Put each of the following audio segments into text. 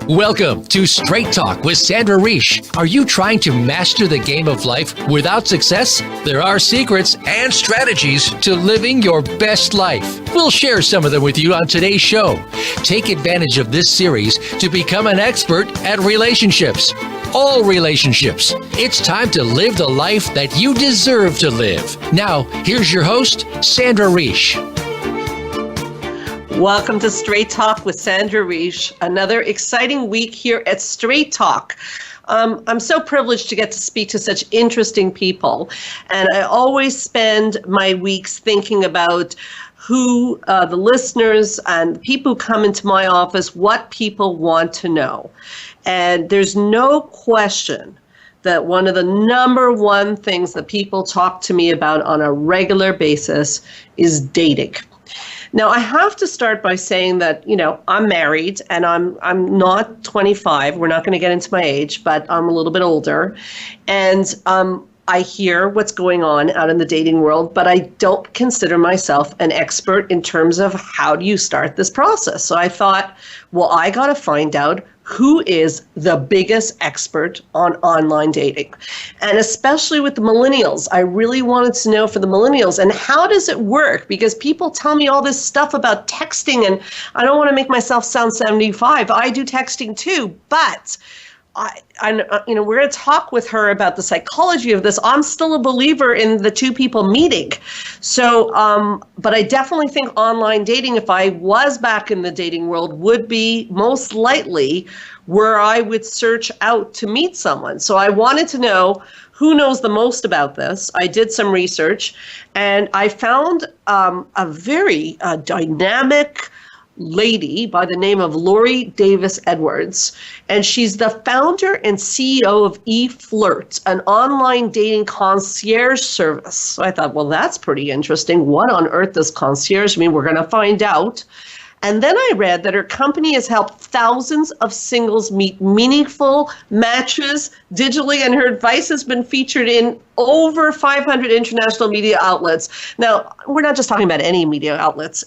Welcome to Straight Talk with Sandra Reish. Are you trying to master the game of life without success? There are secrets and strategies to living your best life. We'll share some of them with you on today's show. Take advantage of this series to become an expert at relationships. All relationships. It's time to live the life that you deserve to live. Now, here's your host, Sandra Reish. Welcome to Straight Talk with Sandra Reish. Another exciting week here at Straight Talk. I'm so privileged to get to speak to such interesting people, and I always spend my weeks thinking about who the listeners and people who come into my office, what people want to know. And there's no question that one of the number one things that people talk to me about on a regular basis is dating. Now, I have to start by saying that, I'm married and I'm not 25. We're not going to get into my age, but I'm a little bit older. And I hear what's going on out in the dating world, but I don't consider myself an expert in terms of how do you start this process. So I thought, well, I got to find out who is the biggest expert on online dating. And especially with the millennials, I really wanted to know for the millennials, and how does it work? Because people tell me all this stuff about texting, and I don't want to make myself sound 75. I do texting too, but we're going to talk with her about the psychology of this. I'm still a believer in the two people meeting. So, but I definitely think online dating, if I was back in the dating world, would be most likely where I would search out to meet someone. So I wanted to know who knows the most about this. I did some research, and I found a very dynamic lady by the name of Lori Davis Edwards, and she's the founder and CEO of eFlirt, an online dating concierge service. So I thought, well, that's pretty interesting. What on earth does concierge mean? We're going to find out. And then I read that her company has helped thousands of singles meet meaningful matches digitally, and her advice has been featured in over 500 international media outlets. Now, we're not just talking about any media outlets.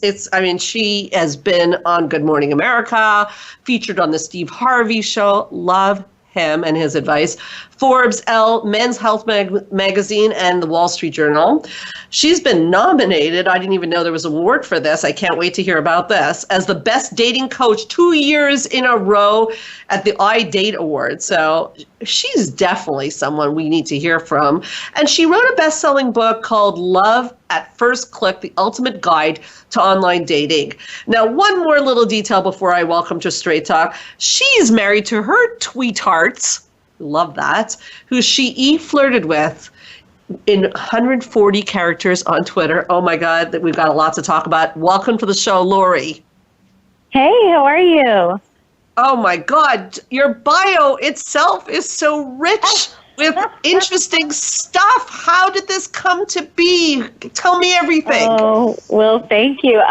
She has been on Good Morning America, featured on the Steve Harvey Show. Love him and his advice. Forbes, Elle, Men's Health magazine, and the Wall Street Journal. She's been nominated, I didn't even know there was an award for this, I can't wait to hear about this, as the best dating coach 2 years in a row at the iDate Awards. So she's definitely someone we need to hear from. And she wrote a best-selling book called Love at First Click, The Ultimate Guide to Online Dating. Now, one more little detail before I welcome to Straight Talk. She's married to her tweethearts, love that, who she e-flirted with in 140 characters on Twitter. Oh my God, we've got a lot to talk about. Welcome to the show, Lori. Hey, how are you? Oh my God, your bio itself is so rich with interesting stuff. How did this come to be? Tell me everything. Oh, well, thank you.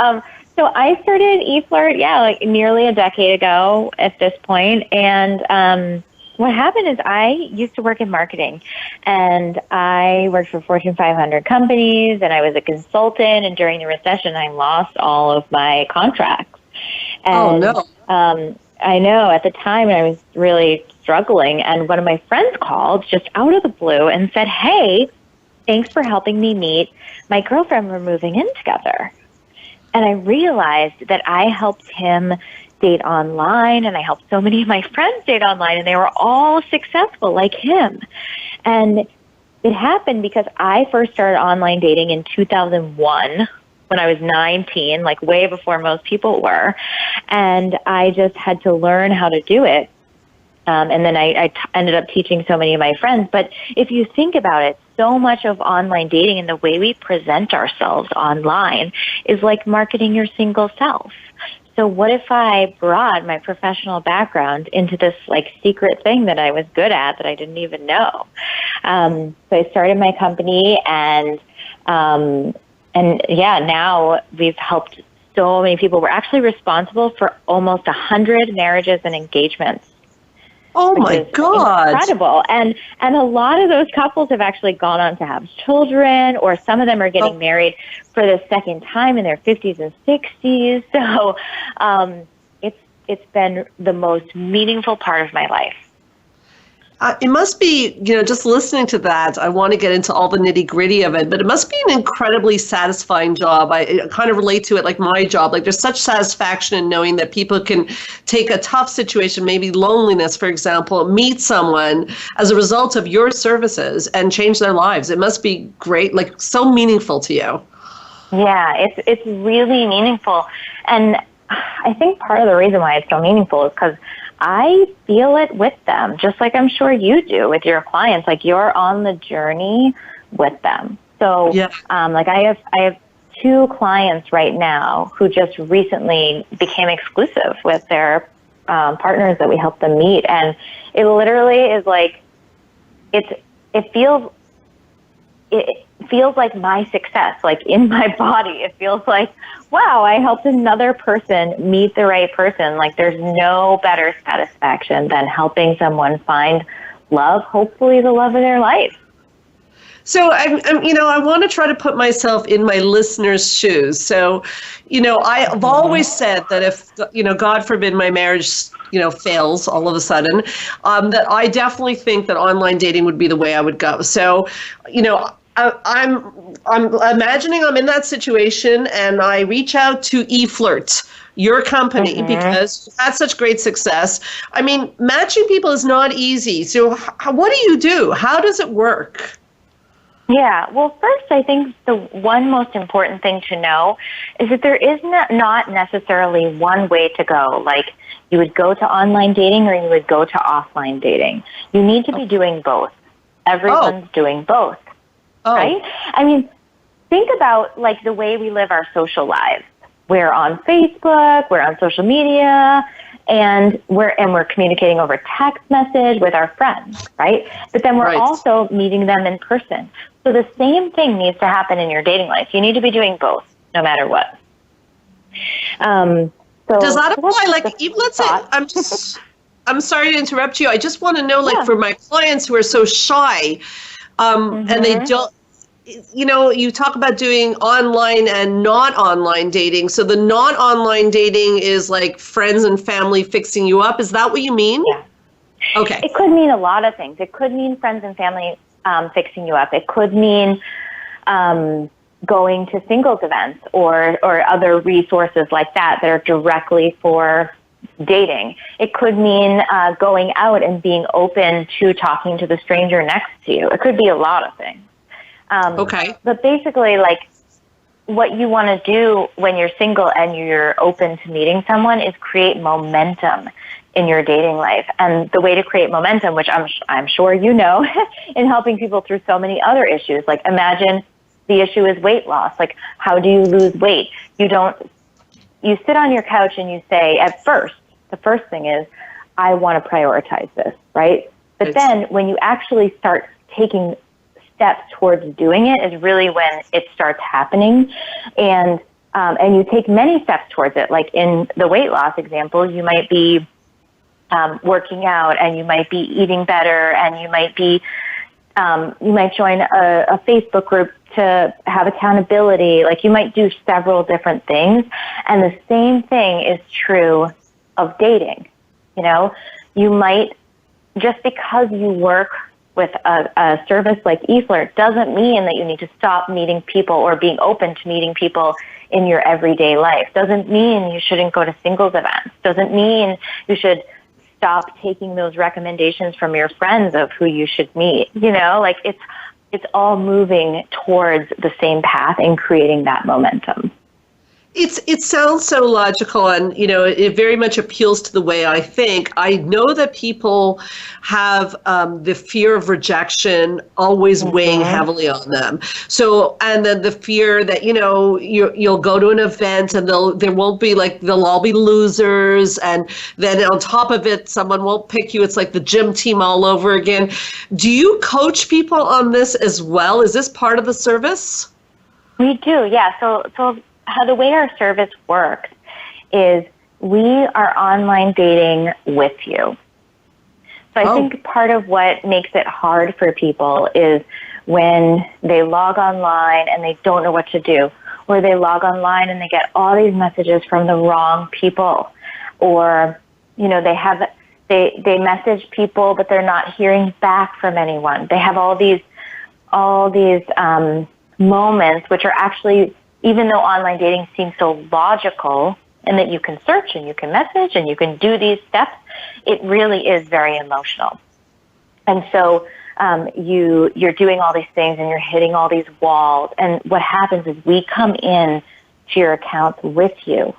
So I started eFlirt, nearly a decade ago at this point, and what happened is I used to work in marketing, and I worked for Fortune 500 companies, and I was a consultant, and during the recession, I lost all of my contracts. And, oh, no. I know. At the time, I was really struggling, and one of my friends called just out of the blue and said, hey, thanks for helping me meet my girlfriend. We're moving in together. And I realized that I helped him date online, and I helped so many of my friends date online, and they were all successful like him. And it happened because I first started online dating in 2001 when I was 19, like way before most people were. And I just had to learn how to do it. And then I ended up teaching so many of my friends. But if you think about it, so much of online dating and the way we present ourselves online is like marketing your single self. So what if I brought my professional background into this secret thing that I was good at that I didn't even know? So I started my company, and now we've helped so many people. We're actually responsible for almost 100 marriages and engagements. Oh my God. Incredible. And a lot of those couples have actually gone on to have children, or some of them are getting married for the second time in their 50s and 60s. So it's it's been the most meaningful part of my life. It must be, just listening to that, I want to get into all the nitty gritty of it, but it must be an incredibly satisfying job. I kind of relate to it like my job. Like there's such satisfaction in knowing that people can take a tough situation, maybe loneliness, for example, meet someone as a result of your services and change their lives. It must be great, like so meaningful to you. Yeah, it's really meaningful. And I think part of the reason why it's so meaningful is because I feel it with them, just like I'm sure you do with your clients. Like you're on the journey with them. So, yeah. Like I have 2 clients right now who just recently became exclusive with their partners that we help them meet, and it literally is like it feels like my success, like in my body. It feels like, wow, I helped another person meet the right person. Like there's no better satisfaction than helping someone find love, hopefully the love of their life. So I want to try to put myself in my listeners' shoes. So, I've always said that if, God forbid my marriage, fails all of a sudden, that I definitely think that online dating would be the way I would go. So, I'm imagining I'm in that situation and I reach out to eFlirt, your company, because you've had such great success. I mean, matching people is not easy. So what do? How does it work? Yeah, well, first, I think the one most important thing to know is that there is not necessarily one way to go. Like you would go to online dating or you would go to offline dating. You need to be doing both. Everyone's doing both. Right? I mean, think about like the way we live our social lives. We're on Facebook, we're on social media, and we're communicating over text message with our friends, right? But then we're also meeting them in person. So the same thing needs to happen in your dating life. You need to be doing both, no matter what. So does that apply? Like, even let's say I'm sorry to interrupt you. I just want to know, like, for my clients who are so shy, and they don't. You talk about doing online and not online dating. So the not online dating is like friends and family fixing you up. Is that what you mean? Yeah. Okay. It could mean a lot of things. It could mean friends and family fixing you up. It could mean going to singles events or other resources like that are directly for dating. It could mean going out and being open to talking to the stranger next to you. It could be a lot of things. But basically, like, what you want to do when you're single and you're open to meeting someone is create momentum in your dating life. And the way to create momentum, which I'm sure you know, in helping people through so many other issues, like imagine the issue is weight loss. Like, how do you lose weight? You sit on your couch and you say, at first, the first thing is, I want to prioritize this, right? But then when you actually start taking steps towards doing it is really when it starts happening. And you take many steps towards it. Like in the weight loss example, you might be working out and you might be eating better and you might join a Facebook group to have accountability. Like you might do several different things. And the same thing is true of dating. You might, just because you work with a service like eFlirt doesn't mean that you need to stop meeting people or being open to meeting people in your everyday life. Doesn't mean you shouldn't go to singles events. Doesn't mean you should stop taking those recommendations from your friends of who you should meet. Like it's all moving towards the same path and creating that momentum. It sounds so logical, and it very much appeals to the way I think. I know that people have the fear of rejection always weighing heavily on them. So, and then the fear that you'll go to an event and they'll all be losers, and then on top of it, someone won't pick you. It's like the gym team all over again. Do you coach people on this as well? Is this part of the service? We do, yeah. So how the way our service works is we are online dating with you. So I think part of what makes it hard for people is when they log online and they don't know what to do, or they log online and they get all these messages from the wrong people. or, they message people, but they're not hearing back from anyone. They have all these moments, which are actually, even though online dating seems so logical and that you can search and you can message and you can do these steps, it really is very emotional. And so you're doing all these things and you're hitting all these walls. And what happens is we come in to your accounts with you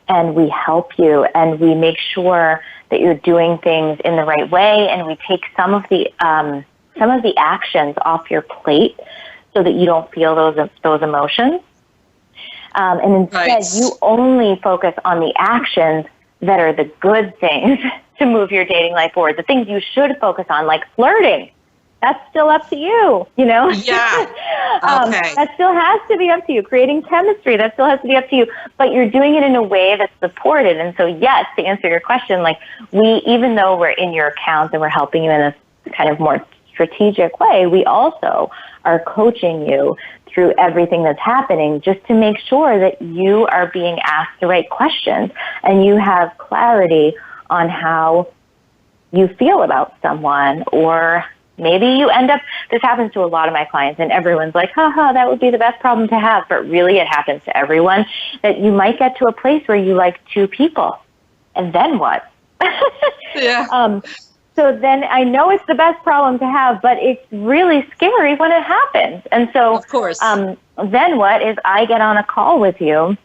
and we help you and we make sure that you're doing things in the right way, and we take some of the actions off your plate so that you don't feel those emotions. And instead, you only focus on the actions that are the good things to move your dating life forward, the things you should focus on, like flirting. That's still up to you, Yeah. Okay. That still has to be up to you. Creating chemistry, that still has to be up to you. But you're doing it in a way that's supported. And so, yes, to answer your question, even though we're in your accounts and we're helping you in a kind of more strategic way, we also are coaching you through everything that's happening just to make sure that you are being asked the right questions and you have clarity on how you feel about someone. Or maybe you end up, this happens to a lot of my clients and everyone's like, that would be the best problem to have. But really it happens to everyone, that you might get to a place where you like two people. And then what? Yeah. So then I know it's the best problem to have, but it's really scary when it happens. And so, of course, then what is I get on a call with you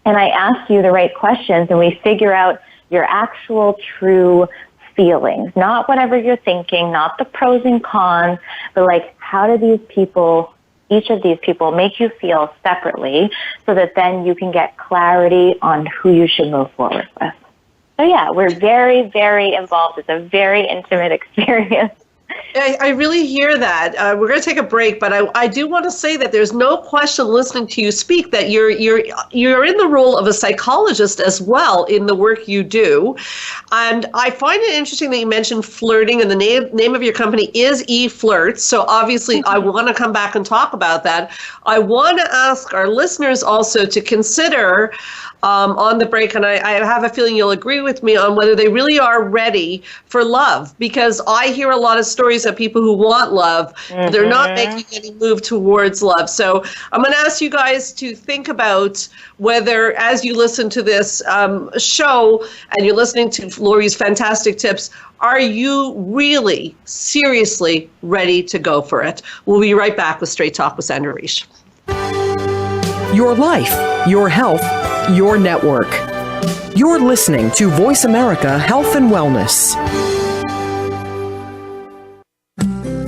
and I ask you the right questions and we figure out your actual true feelings, not whatever you're thinking, not the pros and cons, but how do each of these people make you feel separately so that then you can get clarity on who you should move forward with. So yeah, we're very, very involved. It's a very intimate experience. I really hear that. We're going to take a break, but I do want to say that there's no question listening to you speak that you're in the role of a psychologist as well in the work you do. And I find it interesting that you mentioned flirting, and the name of your company is eFlirts. So obviously I want to come back and talk about that. I want to ask our listeners also to consider on the break, and I have a feeling you'll agree with me on whether they really are ready for love, because I hear a lot of stories of people who want love, but they're not making any move towards love. So I'm going to ask you guys to think about whether, as you listen to this show and you're listening to Lori's fantastic tips, are you really seriously ready to go for it? We'll be right back with Straight Talk with Sandra Reish. Your life, your health, your network. You're listening to Voice America Health and Wellness.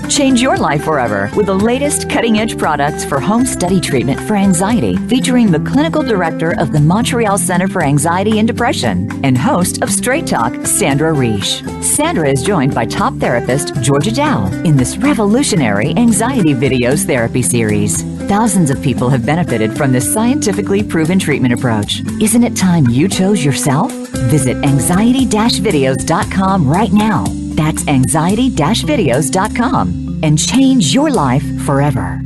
Change your life forever with the latest cutting-edge products for home study treatment for anxiety, featuring the clinical director of the Montreal Center for Anxiety and Depression and host of Straight Talk, Sandra Reish. Sandra is joined by top therapist Georgia Dow in this revolutionary anxiety videos therapy series. Thousands of people have benefited from this scientifically proven treatment approach. Isn't it time you chose yourself? Visit anxiety-videos.com right now. That's anxiety-videos.com and change your life forever.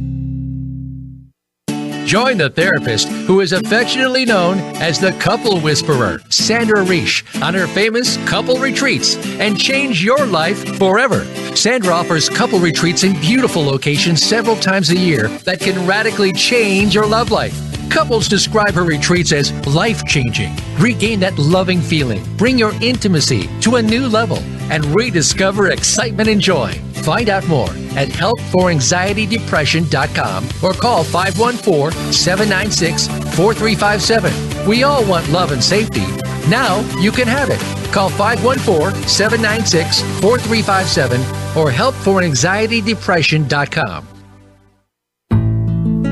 Join the therapist who is affectionately known as the Couple Whisperer, Sandra Reish, on her famous couple retreats, and change your life forever. Sandra offers couple retreats in beautiful locations several times a year that can radically change your love life. Couples describe her retreats as life-changing. Regain that loving feeling, bring your intimacy to a new level, and rediscover excitement and joy. Find out more at helpforanxietydepression.com or call 514-796-4357. We all want love and safety. Now you can have it. Call 514-796-4357 or helpforanxietydepression.com.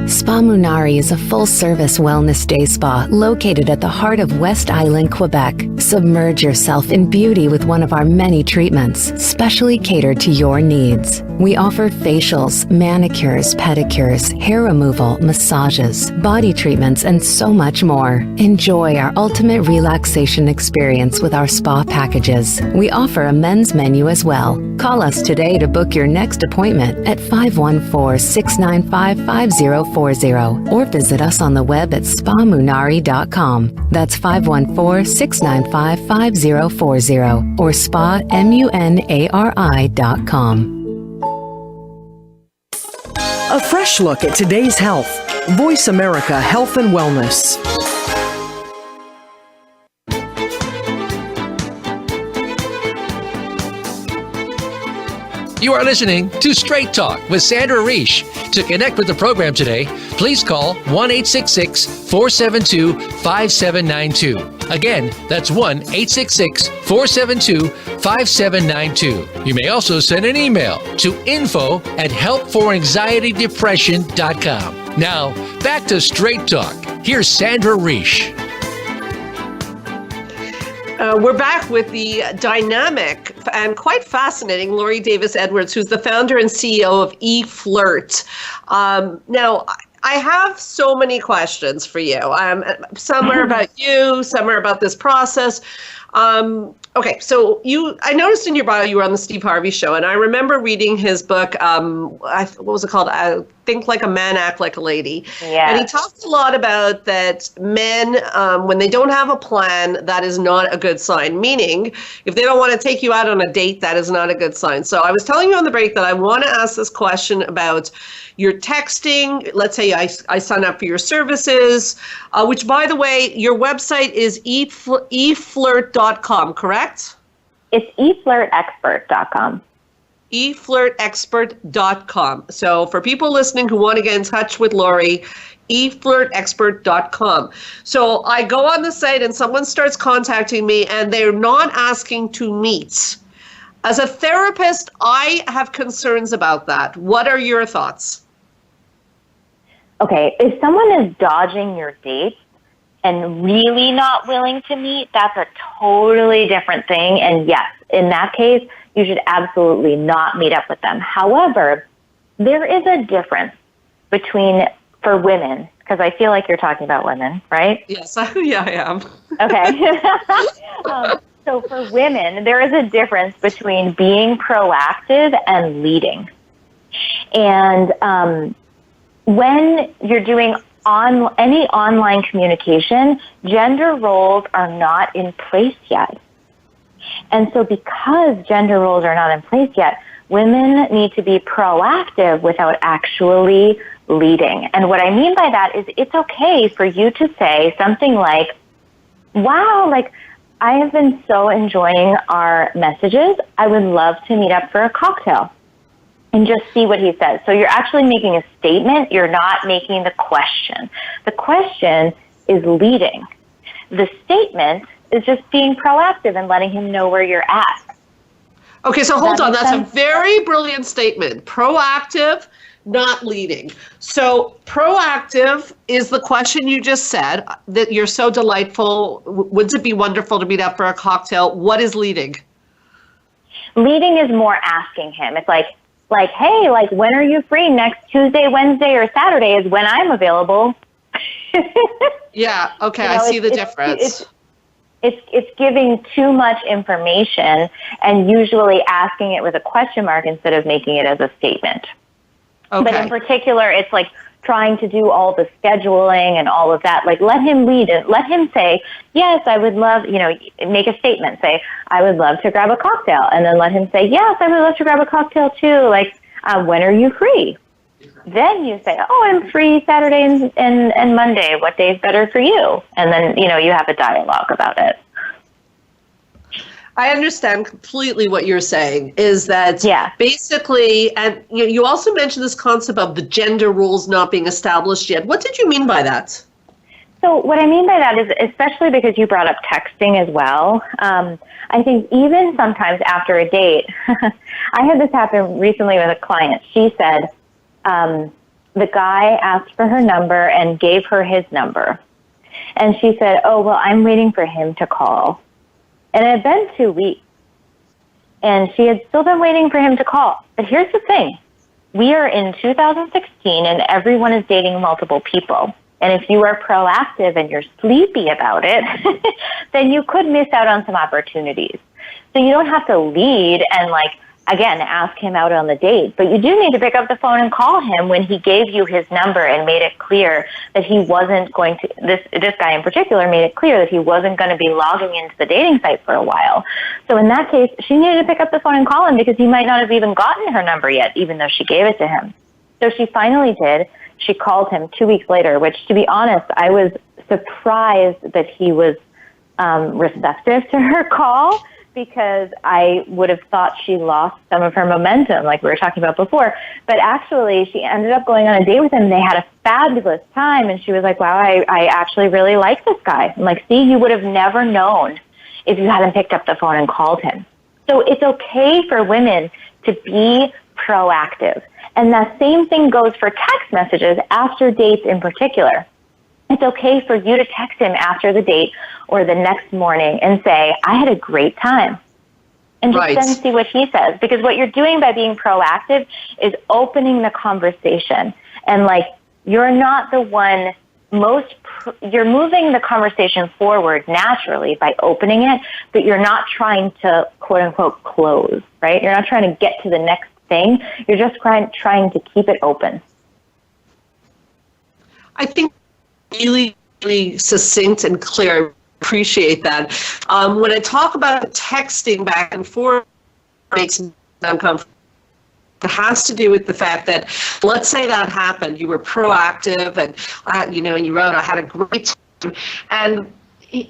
Spa Munari is a full-service wellness day spa located at the heart of West Island, Quebec. Submerge yourself in beauty with one of our many treatments, specially catered to your needs. We offer facials, manicures, pedicures, hair removal, massages, body treatments, and so much more. Enjoy our ultimate relaxation experience with our spa packages. We offer a men's menu as well. Call us today to book your next appointment at 514-695-5040 or visit us on the web at spamunari.com. That's 514-695-5040 or spamunari.com. A fresh look at today's health. Voice America Health and Wellness. You are listening to Straight Talk with Sandra Reish. To connect with the program today, please call 1-866-472-5792. Again, that's 1-866-472-5792. You may also send an email to info@helpforanxietydepression.com. Now, back to Straight Talk. Here's Sandra Reish. We're back with the dynamic and quite fascinating Lori Davis Edwards, who's the founder and CEO of eFlirt. Now, I have so many questions for you. Some are about you, some are about this process. Okay, so I noticed in your bio you were on the Steve Harvey Show, and I remember reading his book, what was it called? Think Like a Man, Act Like a Lady. Yeah. And he talks a lot about that men, when they don't have a plan, that is not a good sign. Meaning, if they don't want to take you out on a date, that is not a good sign. So I was telling you on the break that I want to ask this question about your texting. Let's say I sign up for your services, which, by the way, your website is eflirt.com, correct? It's eflirtexpert.com. eflirtexpert.com. So for people listening who want to get in touch with Lori, eflirtexpert.com. So I go on the site and someone starts contacting me and they're not asking to meet. As a therapist, I have concerns about that. What are your thoughts? Okay, if someone is dodging your dates and really not willing to meet, that's a totally different thing. And yes, in that case, you should absolutely not meet up with them. However, there is a difference for women, because I feel like you're talking about women, right? Yes, yeah, I am. Okay. So for women, there is a difference between being proactive and leading. And when you're doing any online communication, gender roles are not in place yet. And so because gender roles are not in place yet, women need to be proactive without actually leading. And what I mean by that is it's okay for you to say something like, wow, I have been so enjoying our messages. I would love to meet up for a cocktail. And just see what he says. So you're actually making a statement. You're not making the question. The question is leading. The statement is just being proactive and letting him know where you're at. Okay, so hold on. That's a very brilliant statement. Proactive, not leading. So proactive is the question you just said, that you're so delightful. Wouldn't it be wonderful to meet up for a cocktail? What is leading? Leading is more asking him. It's like, hey, when are you free? Next Tuesday, Wednesday, or Saturday is when I'm available. Yeah, okay, I see the difference. It's giving too much information and usually asking it with a question mark instead of making it as a statement. Okay. But in particular, it's like trying to do all the scheduling and all of that. Let him lead and let him say, yes, I would love, make a statement. Say, I would love to grab a cocktail. And then let him say, yes, I would love to grab a cocktail too. When are you free? Then you say, oh, I'm free Saturday and Monday. What day is better for you? And then, you have a dialogue about it. I understand completely what you're saying is that basically, and you also mentioned this concept of the gender roles not being established yet. What did you mean by that? So what I mean by that is, especially because you brought up texting as well, I think even sometimes after a date, I had this happen recently with a client. She said the guy asked for her number and gave her his number. And she said, oh, well, I'm waiting for him to call. And it had been 2 weeks. and she had still been waiting for him to call. But here's the thing. We are in 2016, and everyone is dating multiple people. And if you are proactive and you're sleepy about it, then you could miss out on some opportunities. So you don't have to lead and, again, ask him out on the date, but you do need to pick up the phone and call him when he gave you his number and made it clear that he wasn't going to, this guy in particular made it clear that he wasn't going to be logging into the dating site for a while. So in that case, she needed to pick up the phone and call him because he might not have even gotten her number yet, even though she gave it to him. So she finally did. She called him 2 weeks later, which, to be honest, I was surprised that he was receptive to her call, because I would have thought she lost some of her momentum, like we were talking about before. But actually, she ended up going on a date with him. They had a fabulous time, and she was like, wow, I actually really like this guy. I'm like, see, you would have never known if you hadn't picked up the phone and called him. So it's okay for women to be proactive. And that same thing goes for text messages after dates in particular. It's okay for you to text him after the date or the next morning and say, I had a great time. And just then see what he says. Because what you're doing by being proactive is opening the conversation. And you're not the one you're moving the conversation forward naturally by opening it, but you're not trying to, quote unquote, close, right? You're not trying to get to the next thing. You're just trying to keep it open. I think really, really succinct and clear. I appreciate that. When I talk about texting back and forth, it makes me uncomfortable. It has to do with the fact that, let's say that happened, you were proactive and, and you wrote, I had a great time, and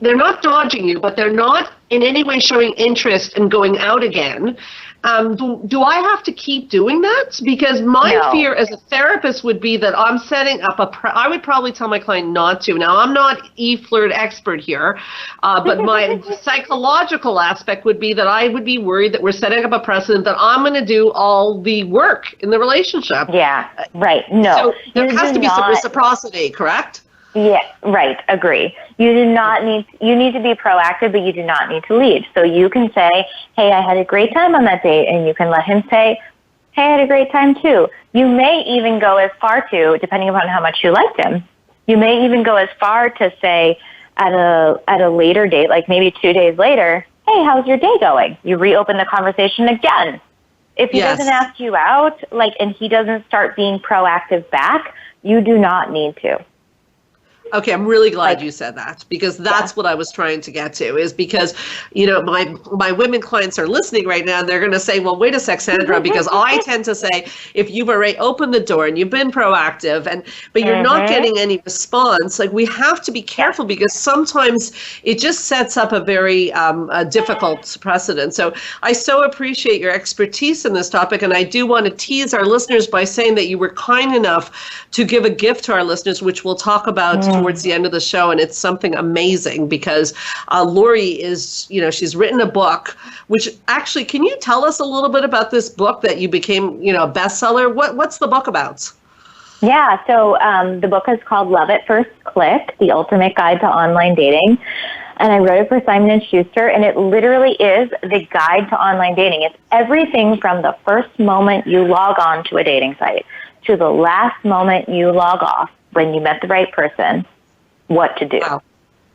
they're not dodging you, but they're not in any way showing interest in going out again. Do I have to keep doing that? Because my fear as a therapist would be that I'm setting up I would probably tell my client not to. Now, I'm not e-flirt expert here, but my psychological aspect would be that I would be worried that we're setting up a precedent that I'm going to do all the work in the relationship. Yeah, right. No. So there has to be some reciprocity, correct? Yeah, right. Agree. You need to be proactive, but you do not need to lead. So you can say, hey, I had a great time on that date. And you can let him say, hey, I had a great time too. You may even go as far to, depending upon how much you liked him, you may even go as far to say at a later date, like maybe 2 days later, hey, how's your day going? You reopen the conversation again. If he doesn't ask you out, and he doesn't start being proactive back, you do not need to. Okay, I'm really glad you said that, because that's what I was trying to get to, is because, my women clients are listening right now and they're going to say, well, wait a sec, Sandra, because I tend to say, if you've already opened the door and you've been proactive but you're not getting any response, we have to be careful, because sometimes it just sets up a very difficult precedent. So I so appreciate your expertise in this topic. And I do want to tease our listeners by saying that you were kind enough to give a gift to our listeners, which we'll talk about towards the end of the show. And it's something amazing, because Lori is, she's written a book, which actually, can you tell us a little bit about this book that you became, a bestseller? What's the book about? Yeah, so the book is called Love at First Click, The Ultimate Guide to Online Dating. And I wrote it for Simon & Schuster, and it literally is the guide to online dating. It's everything from the first moment you log on to a dating site to the last moment you log off when you met the right person, what to do. Wow.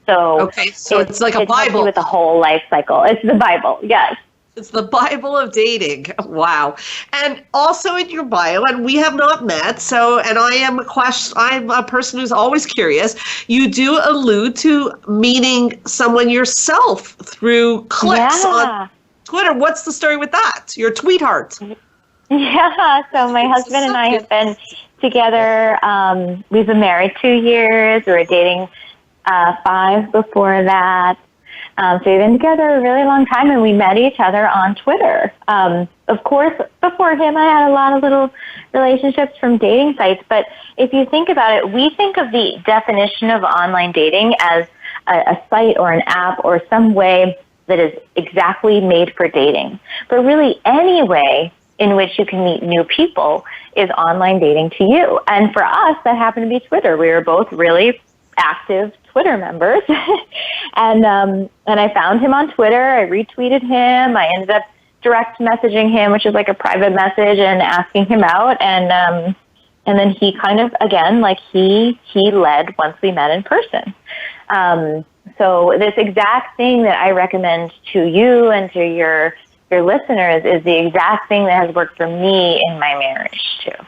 So it's like a Bible. With the whole life cycle. It's the Bible, yes. It's the Bible of dating. Wow. And also in your bio, and we have not met, and I'm a person who's always curious, you do allude to meeting someone yourself through clicks on Twitter. What's the story with that? Your tweetheart. Yeah, so my husband and I have been together. We've been married 2 years. We were dating 5 before that. So we've been together a really long time, and we met each other on Twitter. Of course, before him, I had a lot of little relationships from dating sites. But if you think about it, we think of the definition of online dating as a site or an app or some way that is exactly made for dating. But really, any way in which you can meet new people is online dating to you. And for us, that happened to be Twitter. We were both really active Twitter members. And I found him on Twitter. I retweeted him. I ended up direct messaging him, which is like a private message, and asking him out. And then he kind of, again, like he led once we met in person. So this exact thing that I recommend to you and to your listeners is the exact thing that has worked for me in my marriage too.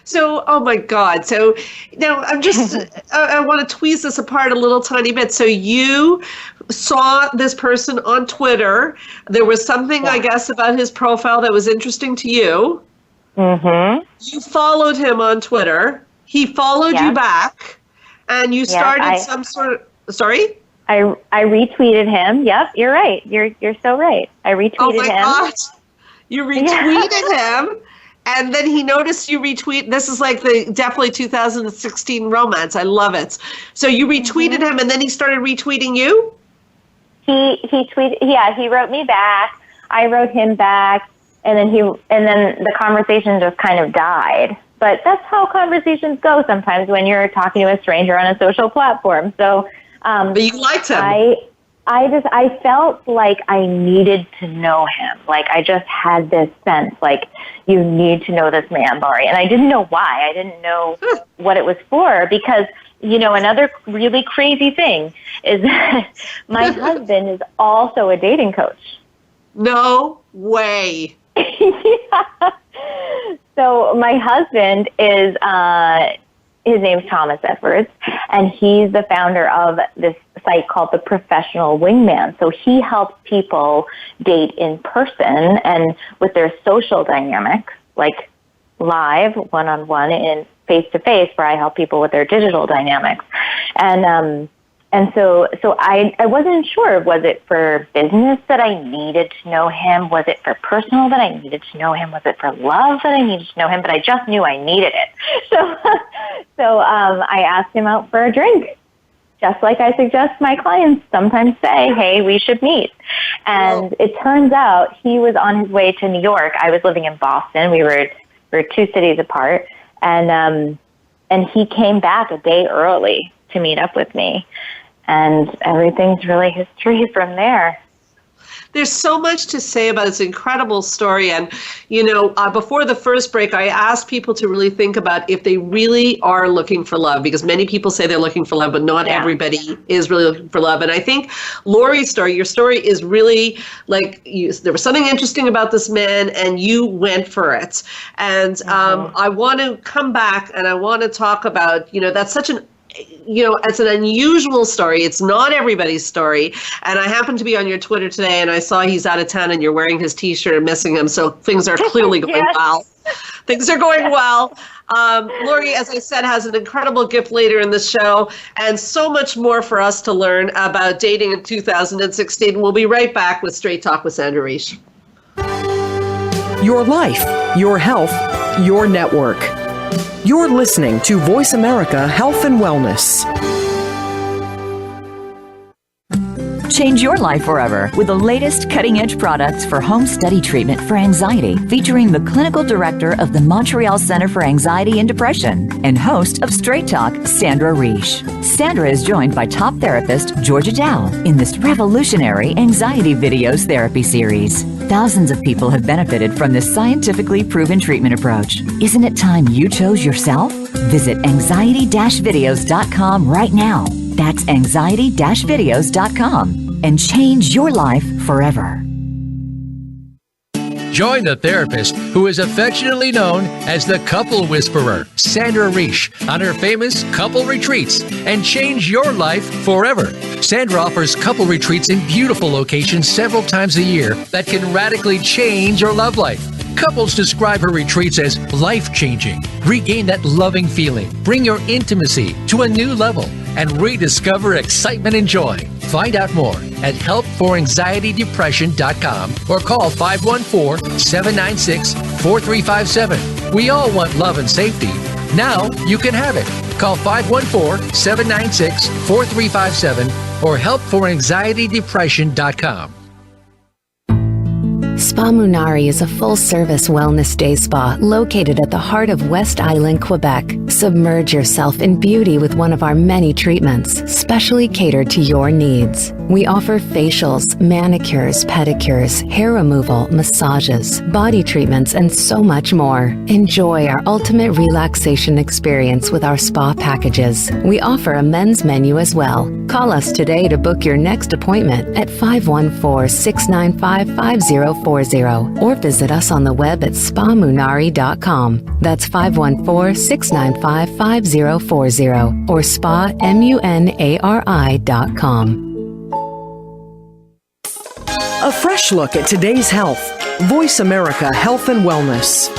So, oh my God. So now I'm just, I want to tweeze this apart a little tiny bit. So you saw this person on Twitter. There was something, I guess, about his profile that was interesting to you. Mm-hmm. You followed him on Twitter. He followed you back, and you started some sort of, sorry? I retweeted him. Yep, you're right. You're so right. I retweeted him. Oh my God. You retweeted him. And then he noticed you retweet. This is like the definitely 2016 romance. I love it. So you retweeted him, and then he started retweeting you? He tweeted. Yeah, he wrote me back. I wrote him back, and then the conversation just kind of died. But that's how conversations go sometimes when you're talking to a stranger on a social platform. So, but you liked him. I felt like I needed to know him. Like I just had this sense, like you need to know this man, Laurie. And I didn't know why. I didn't know what it was for because, another really crazy thing is that my husband is also a dating coach. No way. Yeah. So my husband is, his name's Thomas Edwards, and he's the founder of this site called The Professional Wingman. So he helps people date in person and with their social dynamics, like live, one-on-one, and face-to-face, where I help people with their digital dynamics. And so I wasn't sure, was it for business that I needed to know him? Was it for personal that I needed to know him? Was it for love that I needed to know him? But I just knew I needed it. So I asked him out for a drink, just like I suggest my clients sometimes say, hey, we should meet. And it turns out he was on his way to New York. I was living in Boston. We were 2 cities apart. And he came back a day early to meet up with me. And everything's really history from there. There's so much to say about this incredible story. And, before the first break, I asked people to really think about if they really are looking for love, because many people say they're looking for love, but not everybody is really looking for love. And I think Laurie's story, your story is really like there was something interesting about this man and you went for it. And I want to come back and I want to talk about, that's such an it's an unusual story. It's not everybody's story. And I happened to be on your Twitter today and I saw he's out of town and you're wearing his T-shirt and missing him. So things are clearly going well. Things are going well. Laurie, as I said, has an incredible gift later in the show and so much more for us to learn about dating in 2016. We'll be right back with Straight Talk with Sandra Reish. Your life, your health, your network. You're listening to Voice America Health and Wellness. Change your life forever with the latest cutting-edge products for home study treatment for anxiety, featuring the clinical director of the Montreal Center for Anxiety and Depression and host of Straight Talk, Sandra Reish. Sandra is joined by top therapist Georgia Dow in this revolutionary anxiety videos therapy series. Thousands of people have benefited from this scientifically proven treatment approach. Isn't it time you chose yourself? Visit anxiety-videos.com right now. That's anxiety-videos.com and change your life forever. Join the therapist who is affectionately known as the Couple Whisperer, Sandra Reish, on her famous couple retreats and change your life forever. Sandra offers couple retreats in beautiful locations several times a year that can radically change your love life. Couples describe her retreats as life-changing. Regain that loving feeling, bring your intimacy to a new level, and rediscover excitement and joy. Find out more at helpforanxietydepression.com or call 514-796-4357. We all want love and safety. Now you can have it. Call 514-796-4357 or helpforanxietydepression.com. Spa Munari is a full-service wellness day spa located at the heart of West Island, Quebec. Submerge yourself in beauty with one of our many treatments, specially catered to your needs. We offer facials, manicures, pedicures, hair removal, massages, body treatments, and so much more. Enjoy our ultimate relaxation experience with our spa packages. We offer a men's menu as well. Call us today to book your next appointment at 514-695-5040 or visit us on the web at spamunari.com. That's 514-695-5040 or spamunari.com. A fresh look at today's health. Voice America Health and Wellness.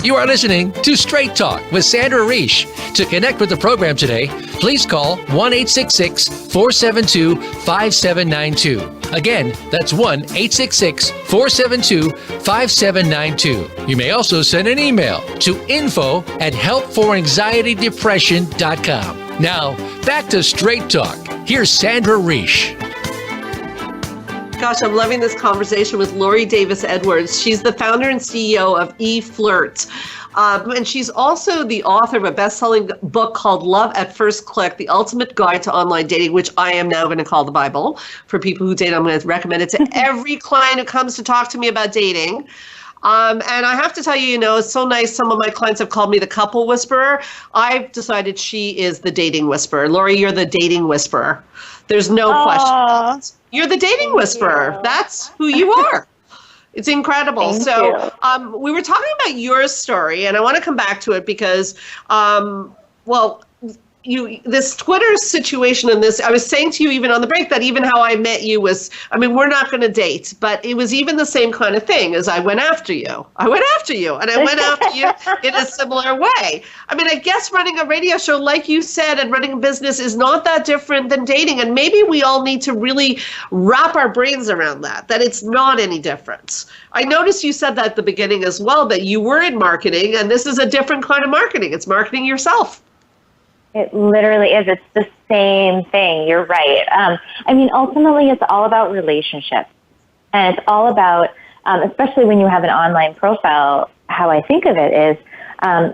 You are listening to Straight Talk with Sandra Reish. To connect with the program today, please call 1-866-472-5792. Again, that's 1-866-472-5792. You may also send an email to info@helpforanxietydepression.com. Now, back to Straight Talk. Here's Sandra Reish. Gosh, I'm loving this conversation with Lori Davis Edwards. She's the founder and CEO of eFlirt. And she's also the author of a best-selling book called Love at First Click, The Ultimate Guide to Online Dating, which I am now going to call the Bible for people who date. I'm going to recommend it to every client who comes to talk to me about dating. And I have to tell you, it's so nice. Some of my clients have called me the couple whisperer. I've decided she is the dating whisperer. Lori, you're the dating whisperer. There's no question. You're the dating whisperer. That's who you are. It's incredible. Thank So we were talking about your story, and I want to come back to it because, this Twitter situation and this, I was saying to you even on the break that even how I met you was, we're not going to date, but it was even the same kind of thing as I went after you. And I went after you in a similar way. I guess running a radio show, like you said, and running a business is not that different than dating. And maybe we all need to really wrap our brains around that it's not any different. I noticed you said that at the beginning as well, that you were in marketing, and this is a different kind of marketing. It's marketing yourself. It literally is. It's the same thing. You're right. Ultimately, it's all about relationships. And it's all about, especially when you have an online profile, how I think of it is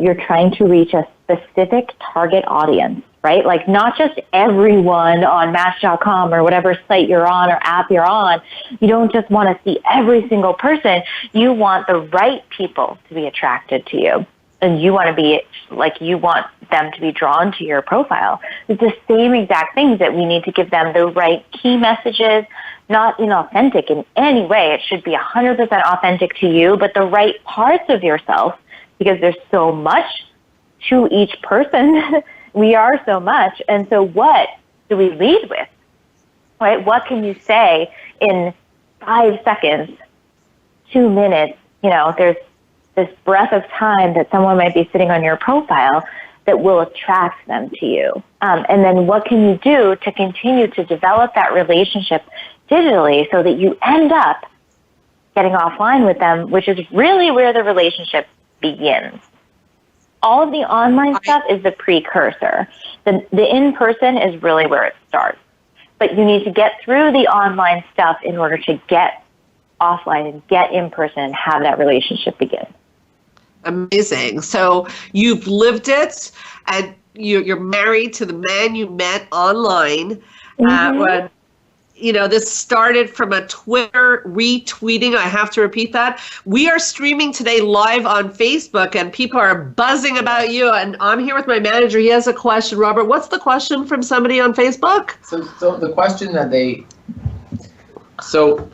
you're trying to reach a specific target audience, right? Like not just everyone on Match.com or whatever site you're on or app you're on. You don't just want to see every single person. You want the right people to be attracted to you. And you want them to be drawn to your profile. It's the same exact things that we need to give them the right key messages, not inauthentic in any way. It should be 100% authentic to you, but the right parts of yourself, because there's so much to each person. We are so much. And so what do we lead with? Right? What can you say in 5 seconds, 2 minutes? There's this breath of time that someone might be sitting on your profile that will attract them to you. And then what can you do to continue to develop that relationship digitally so that you end up getting offline with them, which is really where the relationship begins. All of the online stuff is the precursor. The in-person is really where it starts. But you need to get through the online stuff in order to get offline and get in person and have that relationship begin. Amazing. So you've lived it, and you're married to the man you met online. When this started from a Twitter retweeting. I have to repeat that. We are streaming today live on Facebook, and people are buzzing about you. And I'm here with my manager. He has a question. Robert, what's the question from somebody on Facebook? So the question that So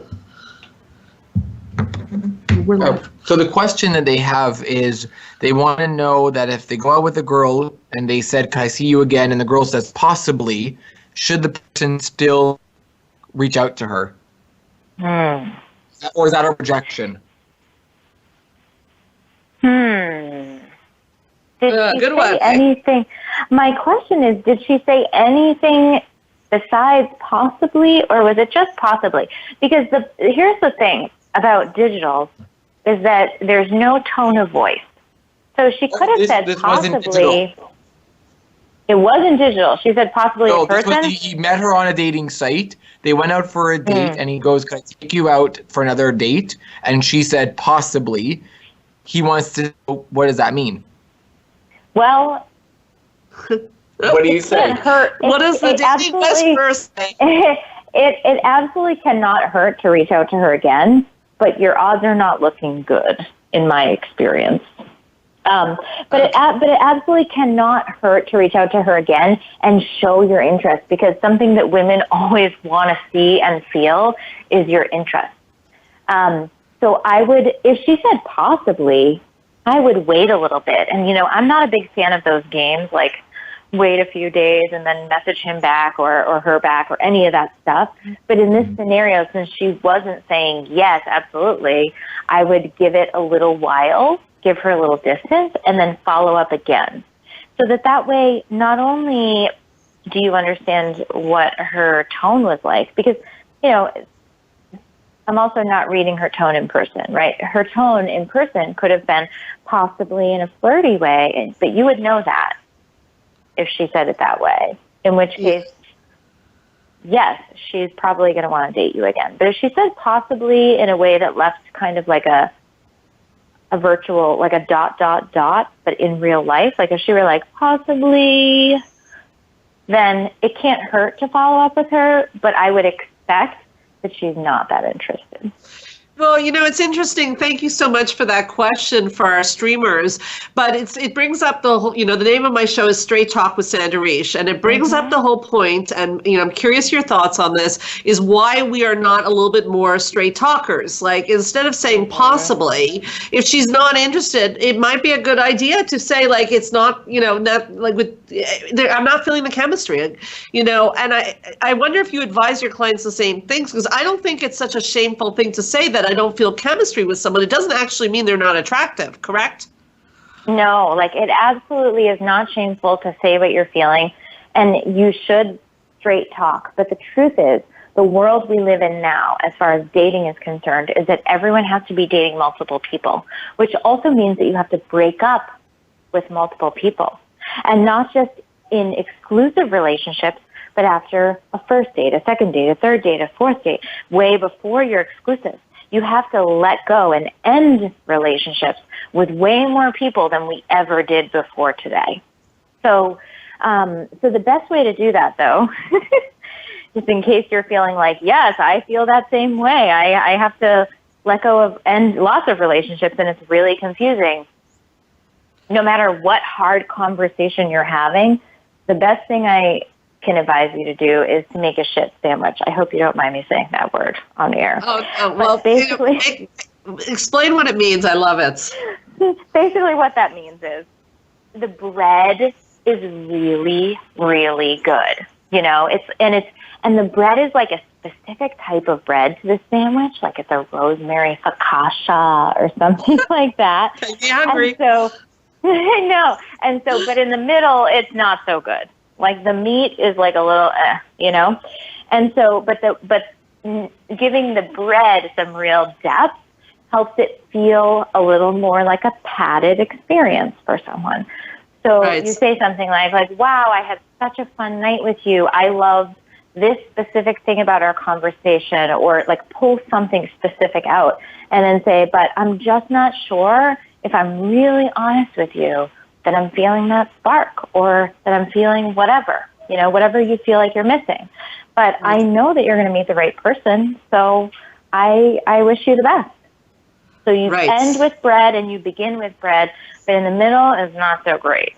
the question that they have is they want to know that if they go out with a girl and they said, "Can I see you again?" and the girl says, "Possibly," should the person still reach out to her? Or is that a rejection? Did she good say one. anything? My question is, did she say anything besides possibly, or was it just possibly? Because here's the thing about digital is that there's no tone of voice. So she could have said possibly. It wasn't digital. She said possibly in person. He met her on a dating site. They went out for a date, and he goes, "Can I take you out for another date?" And she said possibly. He wants to know, what does that mean? Well, What do you say? What does the Dating Whisperer say? It absolutely cannot hurt to reach out to her again, but your odds are not looking good, in my experience. But it absolutely cannot hurt to reach out to her again and show your interest, because something that women always want to see and feel is your interest. So I would, if she said possibly, I would wait a little bit. And, I'm not a big fan of those games, like wait a few days and then message him back or her back or any of that stuff. But in this scenario, since she wasn't saying yes, absolutely, I would give it a little while, give her a little distance, and then follow up again. So that way, not only do you understand what her tone was like, because, I'm also not reading her tone in person, right? Her tone in person could have been possibly in a flirty way, but you would know that if she said it that way, in which case, yes, she's probably going to want to date you again. But if she said possibly in a way that left kind of like a virtual, like a ... but in real life, like if she were like possibly, then it can't hurt to follow up with her, but I would expect that she's not that interested. Well, it's interesting. Thank you so much for that question for our streamers. But it brings up the whole, the name of my show is Straight Talk with Sandra Reish. And it brings up the whole point, and, I'm curious your thoughts on this, is why we are not a little bit more straight talkers. Like, instead of saying possibly, if she's not interested, it might be a good idea to say, like, it's not, not like I'm not feeling the chemistry, and I wonder if you advise your clients the same things, because I don't think it's such a shameful thing to say that I don't feel chemistry with someone. It doesn't actually mean they're not attractive, correct? No, like it absolutely is not shameful to say what you're feeling, and you should straight talk. But the truth is, the world we live in now, as far as dating is concerned, is that everyone has to be dating multiple people, which also means that you have to break up with multiple people. And not just in exclusive relationships, but after a first date, a second date, a third date, a fourth date, way before you're exclusive. You have to let go and end relationships with way more people than we ever did before today. So the best way to do that, though, just in case you're feeling like, yes, I feel that same way. I have to let go of end lots of relationships, and it's really confusing. No matter what hard conversation you're having, the best thing I can advise you to do is to make a shit sandwich. I hope you don't mind me saying that word on air. Well, basically, explain what it means. I love it. Basically what that means is the bread is really, really good. And the bread is like a specific type of bread to the sandwich, like it's a rosemary focaccia or something like that. Yeah, I agree. And so, I know. And so, but in the middle, it's not so good. Like the meat is like a little, and so, but giving the bread some real depth helps it feel a little more like a padded experience for someone. So right. You say something like, wow, I had such a fun night with you. I love this specific thing about our conversation, or like pull something specific out and then say, but I'm just not sure if I'm really honest with you that I'm feeling that spark, or that I'm feeling whatever, whatever you feel like you're missing. But I know that you're going to meet the right person, so I wish you the best. So you end with bread and you begin with bread, but in the middle is not so great.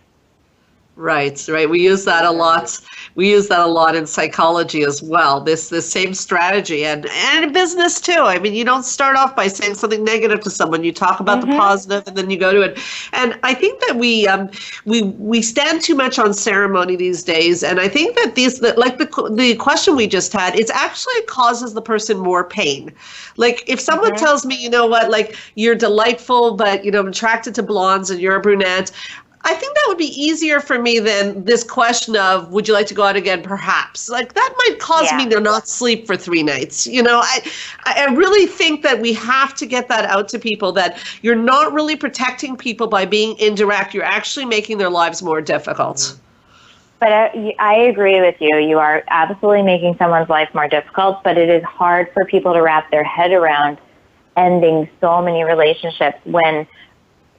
Right. We use that a lot. We use that a lot in psychology as well. This same strategy, and in business too. I mean, you don't start off by saying something negative to someone. You talk about the positive, and then you go to it. And I think that we stand too much on ceremony these days. And I think that the question we just had, it actually causes the person more pain. Like if someone tells me, like you're delightful, but I'm attracted to blondes and you're a brunette, I think that would be easier for me than this question of, would you like to go out again, perhaps? Like, that might cause me to not sleep for 3 nights. I really think that we have to get that out to people, that you're not really protecting people by being indirect. You're actually making their lives more difficult. But I agree with you. You are absolutely making someone's life more difficult, but it is hard for people to wrap their head around ending so many relationships when,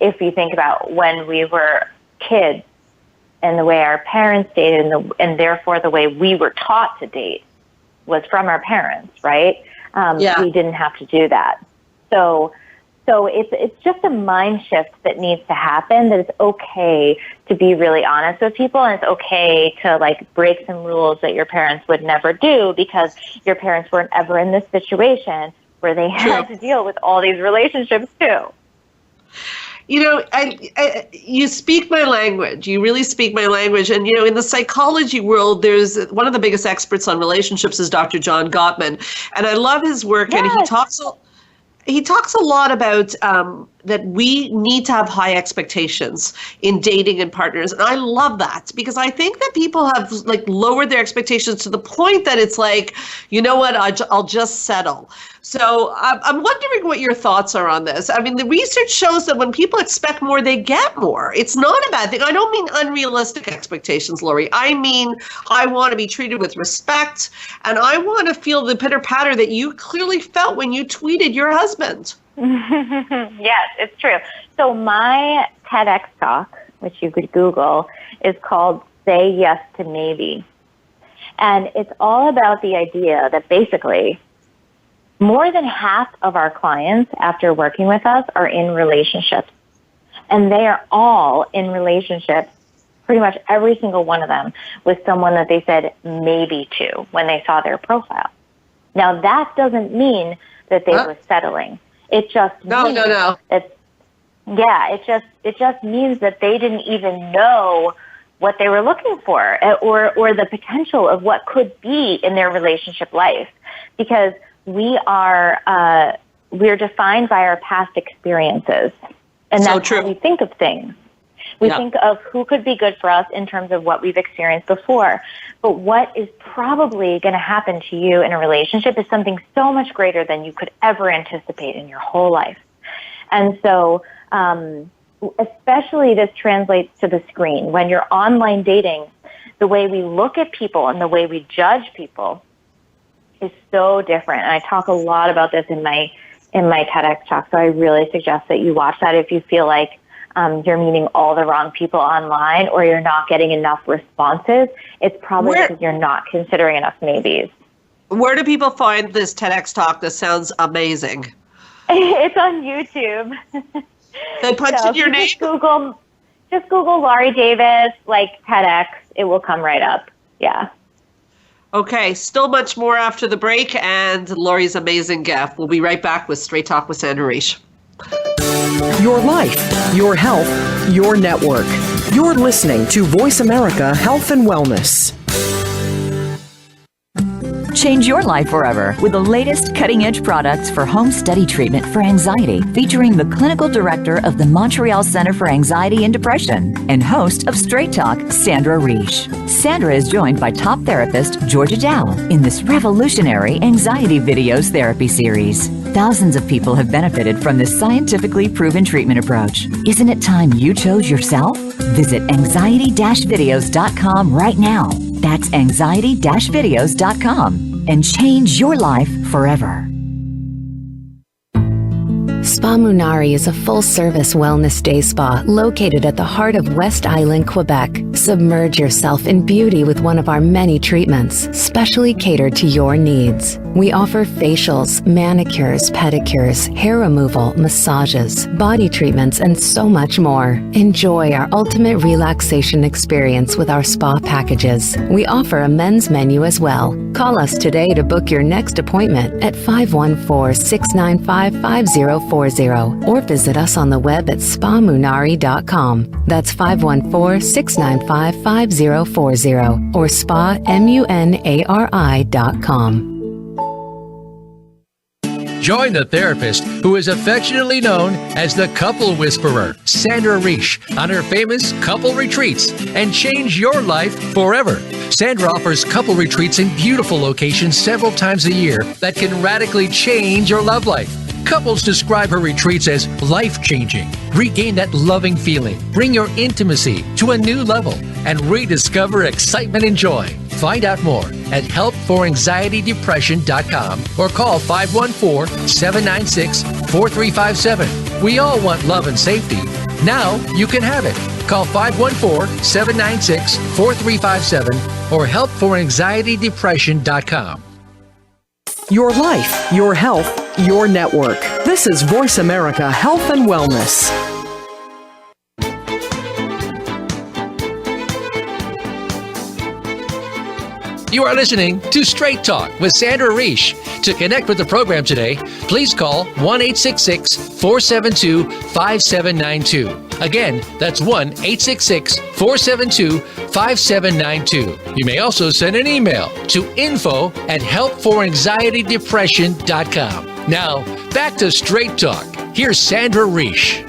if you think about when we were kids and the way our parents dated, and therefore the way we were taught to date was from our parents, right? We didn't have to do that. So it's just a mind shift that needs to happen, that it's okay to be really honest with people, and it's okay to like break some rules that your parents would never do because your parents weren't ever in this situation where they had to deal with all these relationships too. You know, you speak my language. You really speak my language. And, you know, in the psychology world, there's one of the biggest experts on relationships is Dr. John Gottman. And I love his work. Yes. And he talks a lot about that we need to have high expectations in dating and partners. And I love that because I think that people have like lowered their expectations to the point that it's like, you know what, I'll just settle. So I'm wondering what your thoughts are on this. I mean, the research shows that when people expect more, they get more. It's not a bad thing. I don't mean unrealistic expectations, Lori. I mean, I want to be treated with respect, and I want to feel the pitter patter that you clearly felt when you tweeted your husband. Yes, it's true. So my TEDx talk, which you could Google, is called Say Yes to Maybe. And it's all about the idea that basically more than half of our clients after working with us are in relationships. And they are all in relationships, pretty much every single one of them, with someone that they said maybe to when they saw their profile. Now, that doesn't mean that they were settling. It just means it just means that they didn't even know what they were looking for or the potential of what could be in their relationship life. Because we're defined by our past experiences. And that's how we think of things. We think of who could be good for us in terms of what we've experienced before. But what is probably going to happen to you in a relationship is something so much greater than you could ever anticipate in your whole life. And so, especially this translates to the screen. When you're online dating, the way we look at people and the way we judge people is so different. And I talk a lot about this in my TEDx talk. So I really suggest that you watch that if you feel like you're meeting all the wrong people online or you're not getting enough responses. It's probably because you're not considering enough maybes. Where do people find this TEDx talk? This sounds amazing. It's on YouTube. They punch in your name. Just Google Laurie Davis, like TEDx. It will come right up. Yeah. Okay, still much more after the break and Laurie's amazing guest. We'll be right back with Straight Talk with Sandra Reish. Your life, your health, your network. You're listening to Voice America Health and Wellness. Change your life forever with the latest cutting-edge products for home study treatment for anxiety, featuring the clinical director of the Montreal Center for Anxiety and Depression and host of Straight Talk, Sandra Reish. Sandra is joined by top therapist Georgia Dow in this revolutionary anxiety videos therapy series. Thousands of people have benefited from this scientifically proven treatment approach. Isn't it time you chose yourself? Visit anxiety-videos.com right now. That's anxiety-videos.com and change your life forever. Spa Munari is a full-service wellness day spa located at the heart of West Island, Quebec. Submerge yourself in beauty with one of our many treatments, specially catered to your needs. We offer facials, manicures, pedicures, hair removal, massages, body treatments, and so much more. Enjoy our ultimate relaxation experience with our spa packages. We offer a men's menu as well. Call us today to book your next appointment at 514-695-5040 or visit us on the web at spamunari.com. That's 514-695-5040 or spamunari.com. Join the therapist who is affectionately known as the Couple Whisperer, Sandra Reish, on her famous couple retreats and change your life forever. Sandra offers couple retreats in beautiful locations several times a year that can radically change your love life. Couples describe her retreats as life-changing. Regain that loving feeling, bring your intimacy to a new level, and rediscover excitement and joy. Find out more at helpforanxietydepression.com or call 514-796-4357. We all want love and safety. Now you can have it. Call 514-796-4357 or helpforanxietydepression.com. Your life, your health, your network. This is Voice America Health and Wellness. You are listening to Straight Talk with Sandra Reish. To connect with the program today, please call 1-866-472-5792. Again, that's 1-866-472-5792. You may also send an email to info@helpforanxietydepression.com. Now, back to Straight Talk. Here's Sandra Reish.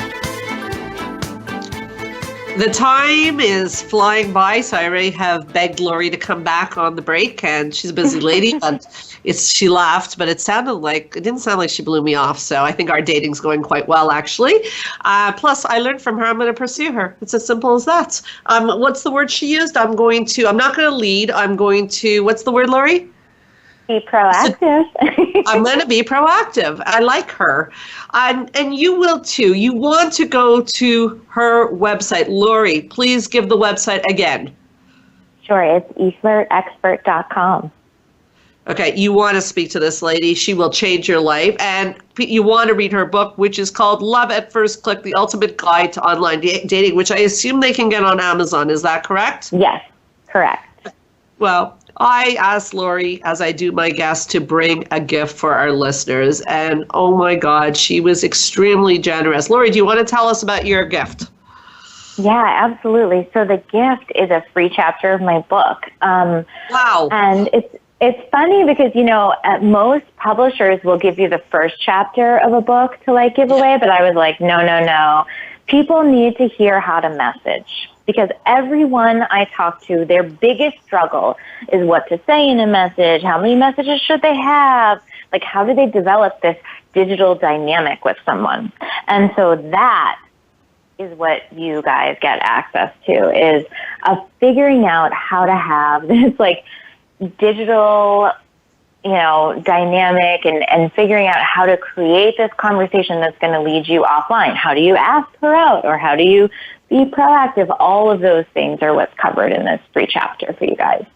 The time is flying by, so I already have begged Lori to come back on the break, and she's a busy lady. But she laughed, but it didn't sound like she blew me off. So I think our dating's going quite well, actually. Plus, I learned from her. I'm going to pursue her. It's as simple as that. What's the word she used? I'm not going to lead. I'm going to. What's the word, Lori? Be proactive. I'm going to be proactive. I like her. And you will too. You want to go to her website. Lori, please give the website again. Sure, it's eflirtexpert.com. Okay, you want to speak to this lady. She will change your life. And you want to read her book, which is called Love at First Click, The Ultimate Guide to Online Dating, which I assume they can get on Amazon. Is that correct? Yes, correct. Well, I asked Lori, as I do my guests, to bring a gift for our listeners. And oh my God, she was extremely generous. Lori, do you want to tell us about your gift? Yeah, absolutely. So the gift is a free chapter of my book. Wow. And it's funny because, most publishers will give you the first chapter of a book to give away, but I was like, no. People need to hear how to message. Because everyone I talk to, their biggest struggle is what to say in a message, how many messages should they have, how do they develop this digital dynamic with someone. And so that is what you guys get access to, is figuring out how to have this digital dynamic and figuring out how to create this conversation that's going to lead you offline. How do you ask her out, or how do you be proactive? All of those things are what's covered in this free chapter for you guys.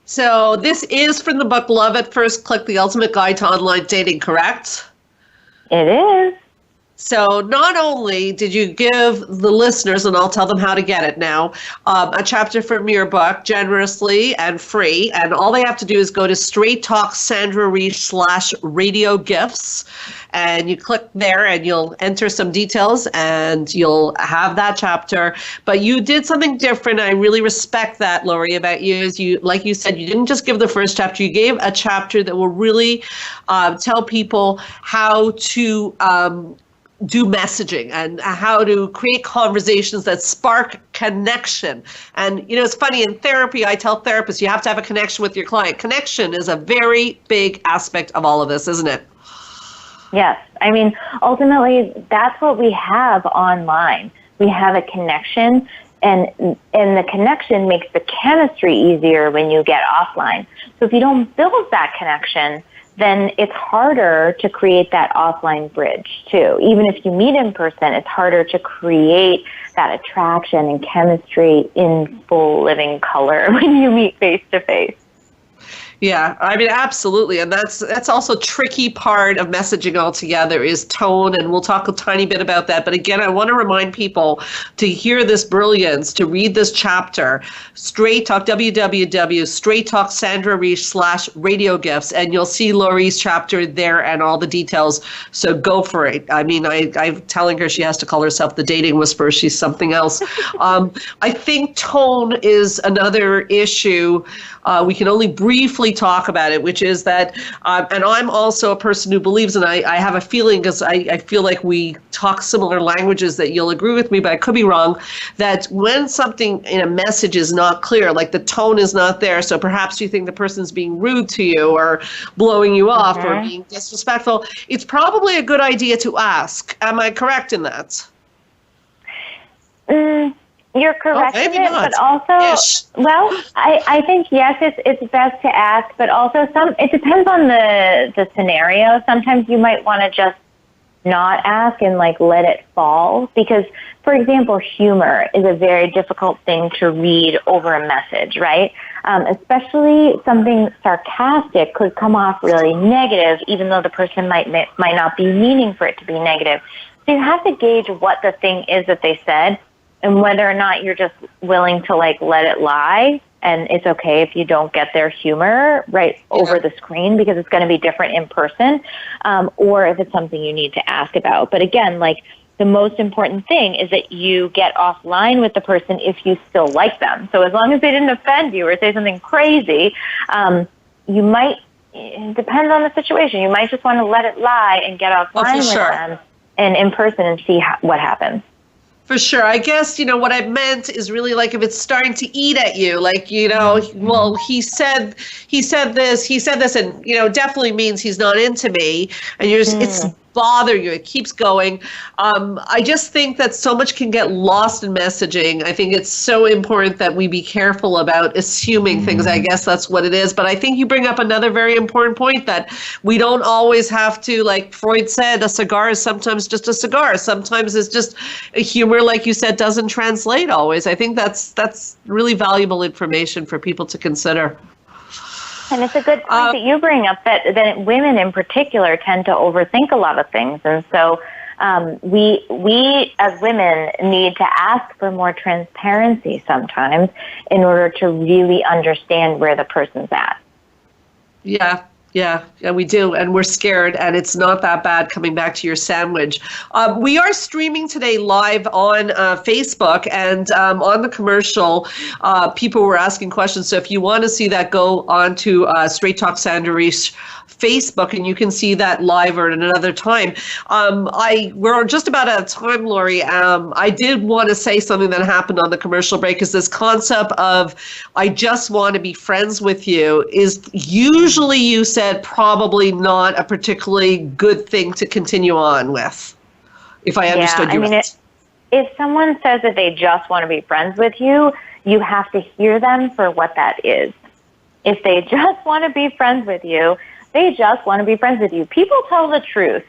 So this is from the book Love at First Click, The Ultimate Guide to Online Dating, correct? It is. So not only did you give the listeners, and I'll tell them how to get it now, a chapter from your book generously and free, and all they have to do is go to Straight Talk Sandra Reish /radio gifts, and you click there and you'll enter some details and you'll have that chapter. But you did something different. I really respect that, Lori, about you. Is you, like you said, you didn't just give the first chapter, you gave a chapter that will really tell people how to do messaging and how to create conversations that spark connection. And, it's funny, in therapy, I tell therapists, you have to have a connection with your client. Connection is a very big aspect of all of this, isn't it? Yes. I mean, ultimately, that's what we have online. We have a connection, and the connection makes the chemistry easier when you get offline. So if you don't build that connection, then it's harder to create that offline bridge too. Even if you meet in person, it's harder to create that attraction and chemistry in full living color when you meet face to face. Yeah, I mean, absolutely. And that's also a tricky part of messaging altogether is tone. And we'll talk a tiny bit about that. But again, I want to remind people to hear this brilliance, to read this chapter, Straight Talk, www.straighttalksandra /radio gifts. And you'll see Lori's chapter there and all the details. So go for it. I mean, I'm telling her she has to call herself the dating whisperer. She's something else. I think tone is another issue. We can only briefly talk about it, which is that, and I'm also a person who believes, and I have a feeling, because I feel like we talk similar languages, that you'll agree with me, but I could be wrong, that when something in a message is not clear, like the tone is not there, so perhaps you think the person's being rude to you or blowing you off or being disrespectful, it's probably a good idea to ask. Am I correct in that? You're correct in it, not. but also, well, I think yes, it's best to ask, but also it depends on the scenario. Sometimes you might want to just not ask and like let it fall. Because, for example, humor is a very difficult thing to read over a message, right? Especially something sarcastic could come off really negative, even though the person might not be meaning for it to be negative. So you have to gauge what the thing is that they said and whether or not you're just willing to like let it lie. And it's okay if you don't get their humor right over the screen because it's going to be different in person, or if it's something you need to ask about. But again, like the most important thing is that you get offline with the person if you still like them. So as long as they didn't offend you or say something crazy, you might, it depends on the situation, you might just want to let it lie and get offline with them and in person and see what happens. For sure. I guess, what I meant is really like if it's starting to eat at you, like, well, he said this, and, definitely means he's not into me. And you're just, it's bother you. It keeps going. I just think that so much can get lost in messaging. I think it's so important that we be careful about assuming things. I guess that's what it is. But I think you bring up another very important point that we don't always have to, like Freud said, a cigar is sometimes just a cigar. Sometimes it's just a humor, like you said, doesn't translate always. I think that's really valuable information for people to consider. And it's a good point that you bring up that women in particular tend to overthink a lot of things. And so we as women need to ask for more transparency sometimes in order to really understand where the person's at. Yeah, we do. And we're scared. And it's not that bad, coming back to your sandwich. We are streaming today live on Facebook, and on the commercial, people were asking questions. So if you want to see that, go on to Straight Talk Sandra Reish Facebook, and you can see that live or at another time. We're just about out of time, Lori. I did want to say something that happened on the commercial break, is this concept of I just want to be friends with you is usually, you said, probably not a particularly good thing to continue on with, if I understood you right. If someone says that they just want to be friends with you, you have to hear them for what that is. If they just want to be friends with you, they just want to be friends with you. People tell the truth,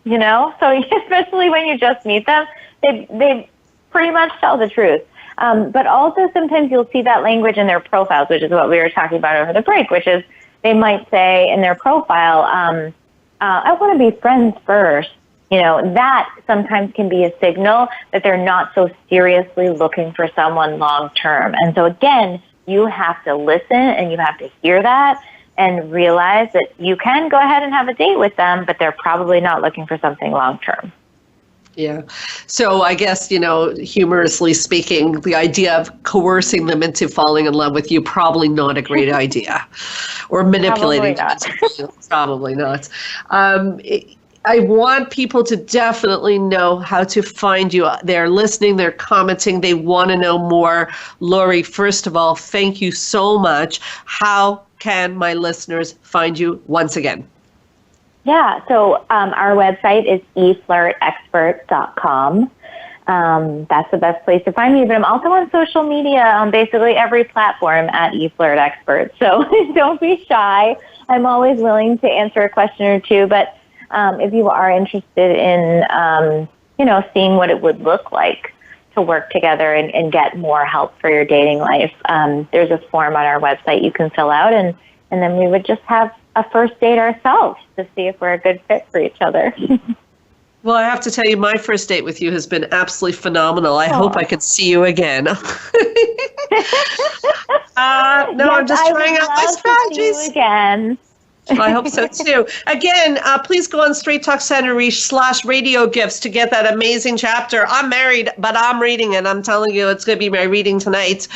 so especially when you just meet them, they pretty much tell the truth. But also sometimes you'll see that language in their profiles, which is what we were talking about over the break, which is they might say in their profile, I want to be friends first. That sometimes can be a signal that they're not so seriously looking for someone long term. And so again, you have to listen and you have to hear that and realize that you can go ahead and have a date with them, but they're probably not looking for something long term. Yeah. So I guess, humorously speaking, the idea of coercing them into falling in love with you, probably not a great idea. Or manipulating them. Probably not. I want people to definitely know how to find you. They're listening, they're commenting, they want to know more. Lori, first of all, thank you so much. How can my listeners find you once again? Yeah, so our website is eflirtexpert.com. That's the best place to find me. But I'm also on social media on basically every platform at eflirtexpert. So don't be shy. I'm always willing to answer a question or two. But if you are interested in, seeing what it would look like to work together and get more help for your dating life, there's a form on our website you can fill out, and then we would just have a first date ourselves to see if we're a good fit for each other. Well, I have to tell you, my first date with you has been absolutely phenomenal. I hope I could see you again. I'm just trying out my strategies. See you again. I hope so too. Again, please go on Straight Talk Sandra Reish /radio gifts to get that amazing chapter. I'm married, but I'm reading it. I'm telling you, it's going to be my reading tonight.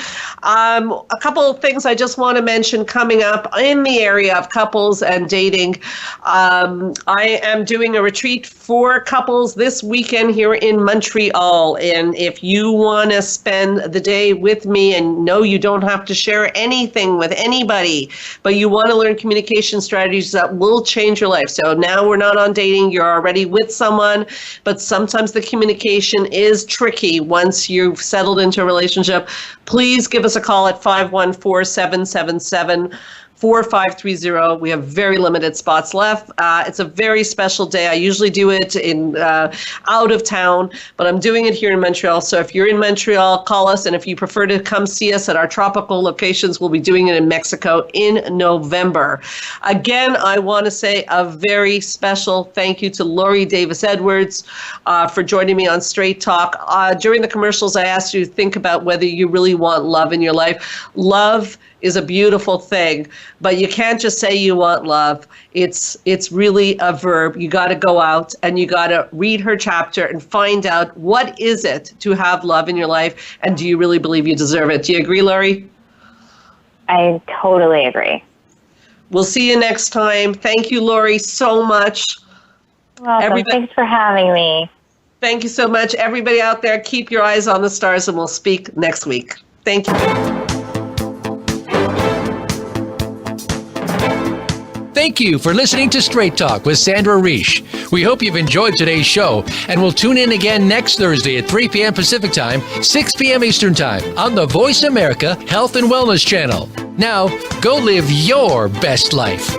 A couple of things I just want to mention coming up in the area of couples and dating. I am doing a retreat for couples this weekend here in Montreal. And if you want to spend the day with me, and no, you don't have to share anything with anybody, but you want to learn communication strategies that will change your life. So now we're not on dating, you're already with someone, but sometimes the communication is tricky once you've settled into a relationship. Please give us a call at 514-777 4530. We have very limited spots left. It's a very special day. I usually do it in out of town, but I'm doing it here in Montreal. So if you're in Montreal, call us. And if you prefer to come see us at our tropical locations, we'll be doing it in Mexico in November. Again, I want to say a very special thank you to Laurie Davis-Edwards for joining me on Straight Talk. During the commercials, I asked you to think about whether you really want love in your life. Love is a beautiful thing, but you can't just say you want love. It's really a verb. You got to go out and you got to read her chapter and find out what is it to have love in your life, and do you really believe you deserve it? Do you agree, Laurie? I totally agree. We'll see you next time. Thank you, Laurie, so much. Welcome. Thanks for having me. Thank you so much. Everybody out there, keep your eyes on the stars, and we'll speak next week. Thank you. Thank you for listening to Straight Talk with Sandra Reish. We hope you've enjoyed today's show, and we'll tune in again next Thursday at 3 p.m. Pacific Time, 6 p.m. Eastern Time on the Voice America Health and Wellness Channel. Now, go live your best life.